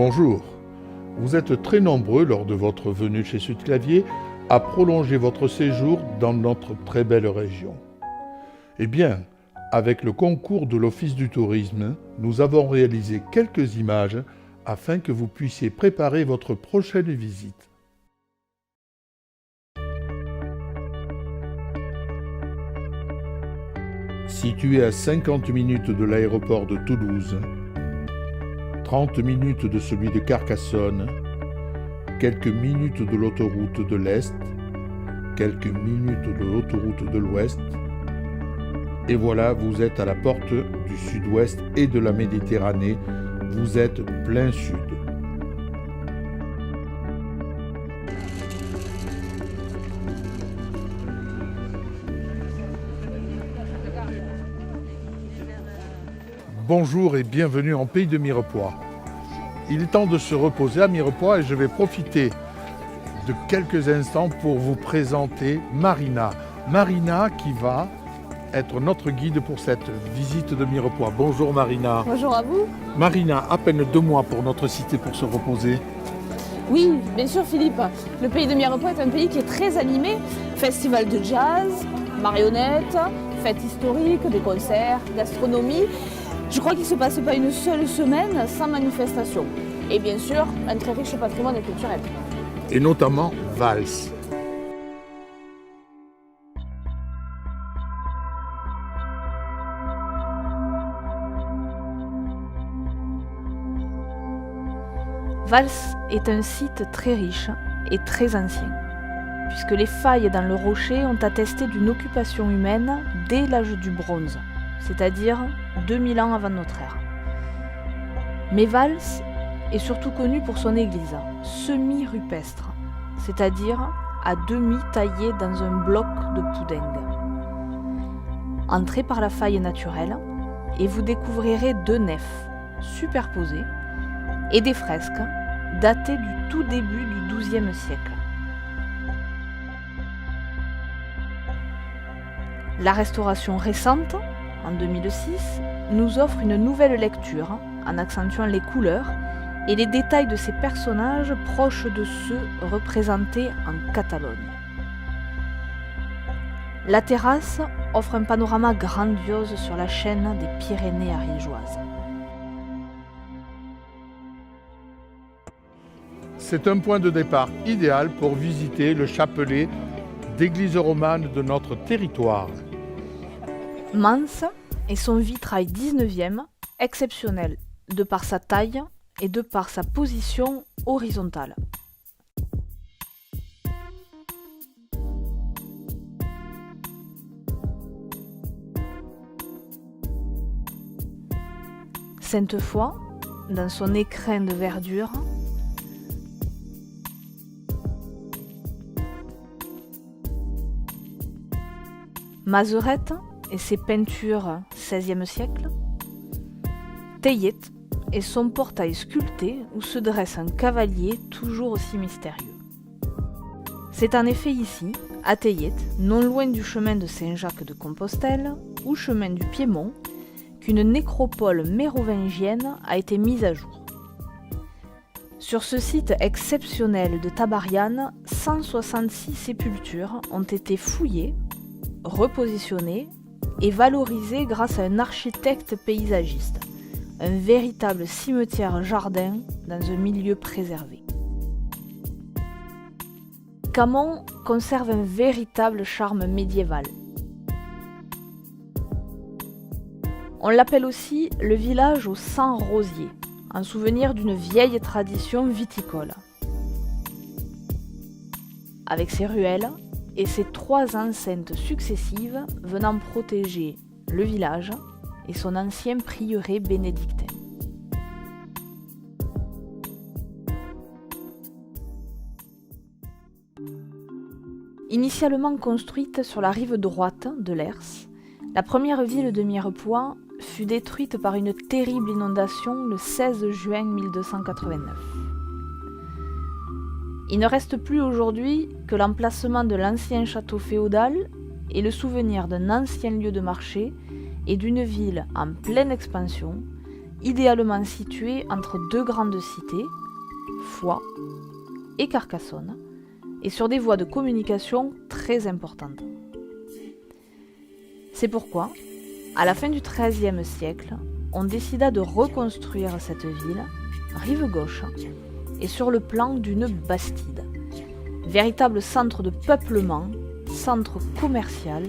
Bonjour, vous êtes très nombreux lors de votre venue chez Sud-Clavier à prolonger votre séjour dans notre très belle région. Eh bien, avec le concours de l'Office du tourisme, nous avons réalisé quelques images afin que vous puissiez préparer votre prochaine visite. Situé à 50 minutes de l'aéroport de Toulouse, 30 minutes de celui de Carcassonne, quelques minutes de l'autoroute de l'Est, quelques minutes de l'autoroute de l'Ouest, et voilà, vous êtes à la porte du Sud-Ouest et de la Méditerranée, vous êtes plein Sud. Bonjour et bienvenue en pays de Mirepoix. Il est temps de se reposer à Mirepoix et je vais profiter de quelques instants pour vous présenter Marina. Marina qui va être notre guide pour cette visite de Mirepoix. Bonjour Marina. Bonjour à vous. Marina, à peine 2 mois pour notre cité pour se reposer. Oui, bien sûr Philippe. Le pays de Mirepoix est un pays qui est très animé. Festival de jazz, marionnettes, fêtes historiques, des concerts, gastronomie. Je crois qu'il ne se passe pas une seule semaine sans manifestation. Et bien sûr, un très riche patrimoine culturel. Et notamment Vals. Vals est un site très riche et très ancien, puisque les failles dans le rocher ont attesté d'une occupation humaine dès l'âge du bronze, c'est-à-dire 2000 ans avant notre ère. Mais Vals est surtout connu pour son église, semi-rupestre, c'est-à-dire à demi taillée dans un bloc de poudingue. Entrez par la faille naturelle et vous découvrirez 2 nefs superposées et des fresques datées du tout début du XIIe siècle. La restauration récente, en 2006, nous offre une nouvelle lecture en accentuant les couleurs et les détails de ces personnages proches de ceux représentés en Catalogne. La terrasse offre un panorama grandiose sur la chaîne des Pyrénées ariégeoises. C'est un point de départ idéal pour visiter le chapelet d'églises romanes de notre territoire. Mans et son vitrail 19e, exceptionnel de par sa taille et de par sa position horizontale. Sainte-Foy, dans son écrin de verdure, Mazerette et ses peintures XVIe siècle, Teillet et son portail sculpté où se dresse un cavalier toujours aussi mystérieux. C'est en effet ici, à Teillet, non loin du chemin de Saint-Jacques-de-Compostelle ou chemin du Piémont, qu'une nécropole mérovingienne a été mise à jour. Sur ce site exceptionnel de Tabariane, 166 sépultures ont été fouillées, repositionnées et valorisées grâce à un architecte paysagiste, un véritable cimetière-jardin dans un milieu préservé. Camon conserve un véritable charme médiéval. On l'appelle aussi le village aux 100 rosiers, en souvenir d'une vieille tradition viticole. Avec ses ruelles et ses 3 enceintes successives venant protéger le village et son ancien prieuré bénédictin. Initialement construite sur la rive droite de l'Hers, la première ville de Mirepoix fut détruite par une terrible inondation le 16 juin 1289. Il ne reste plus aujourd'hui que l'emplacement de l'ancien château féodal et le souvenir d'un ancien lieu de marché et d'une ville en pleine expansion idéalement situé entre deux grandes cités, Foix et Carcassonne, et sur des voies de communication très importantes. C'est pourquoi, à la fin du XIIIe siècle, on décida de reconstruire cette ville, rive gauche, et sur le plan d'une bastide. Véritable centre de peuplement, centre commercial,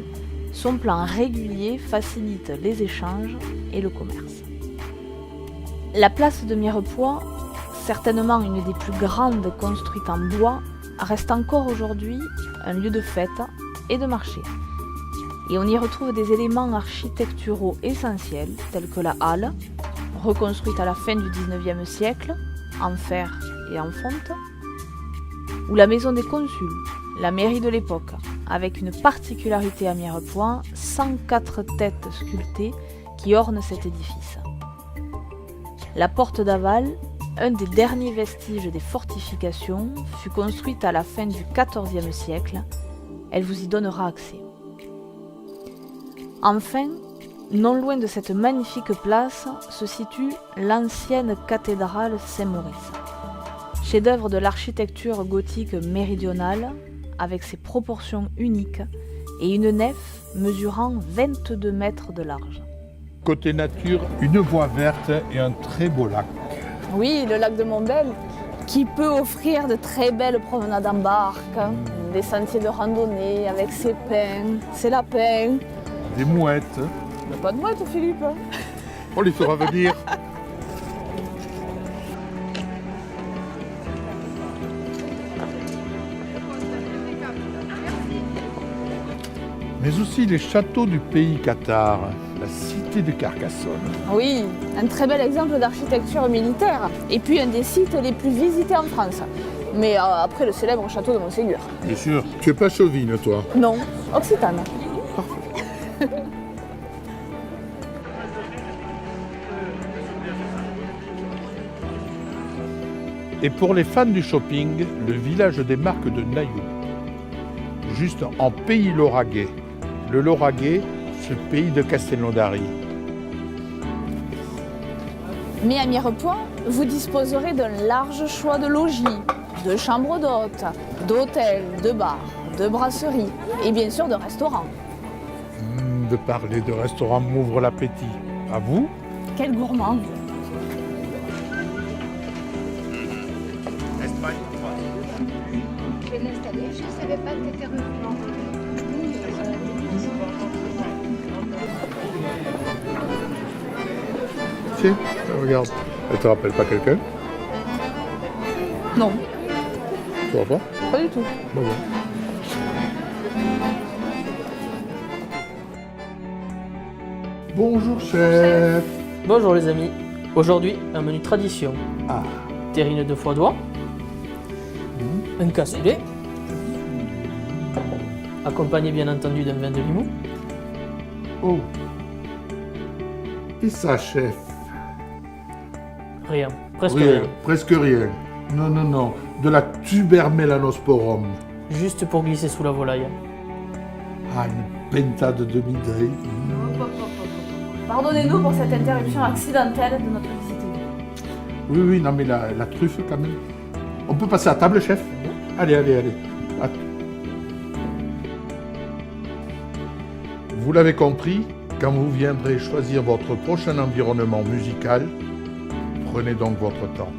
son plan régulier facilite les échanges et le commerce. La place de Mirepoix, certainement une des plus grandes construites en bois, reste encore aujourd'hui un lieu de fête et de marché. Et on y retrouve des éléments architecturaux essentiels tels que la halle, reconstruite à la fin du XIXe siècle, en fer et en fonte, ou la maison des consuls, la mairie de l'époque, avec une particularité à Mirepoix, 104 têtes sculptées qui ornent cet édifice. La porte d'Aval, un des derniers vestiges des fortifications, fut construite à la fin du XIVe siècle. Elle vous y donnera accès. Enfin, non loin de cette magnifique place se situe l'ancienne cathédrale Saint-Maurice, chef-d'œuvre de l'architecture gothique méridionale, avec ses proportions uniques et une nef mesurant 22 mètres de large. Côté nature, une voie verte et un très beau lac. Oui, le lac de Montbel, qui peut offrir de très belles promenades en barque, des sentiers de randonnée avec ses pins, ses lapins. Des mouettes. Il n'y a pas de mouettes, Philippe. On les fera venir. Mais aussi les châteaux du pays cathare, la cité de Carcassonne. Oui, un très bel exemple d'architecture militaire. Et puis un des sites les plus visités en France. Mais après le célèbre château de Montségur. Bien sûr. Tu es pas chauvine, toi? Non, Occitane. Et pour les fans du shopping, le village des marques de Nailloux. Juste en pays lauragais. Le Lauragais, ce pays de Castelnaudary. Mais à Mirepoix, vous disposerez d'un large choix de logis, de chambres d'hôtes, d'hôtels, de bars, de brasseries et bien sûr de restaurants. De parler de restaurant m'ouvre l'appétit. À vous? Quel gourmand! Je vais l'installer, je ne savais pas que tu étais revenu. Tiens, regarde. Elle te rappelle pas quelqu'un? Non, Tu vois pas? pas du tout. Bon, bon. Bonjour chef. Bonjour les amis, aujourd'hui un menu tradition, Ah, terrine de foie d'oie, un cassoulet, accompagné bien entendu d'un vin de Limoux, oh. Et ça chef? rien, presque Rien, rien, presque rien. Non, non, non. De la tubermélanosporum. juste pour glisser sous la volaille. Ah, une pentade de demi-deuil. Pardonnez-nous pour cette interruption accidentelle de notre visite. Oui, oui, non mais la truffe quand même. On peut passer à table chef? Allez, allez, allez. Vous l'avez compris, quand vous viendrez choisir votre prochain environnement musical, prenez donc votre temps.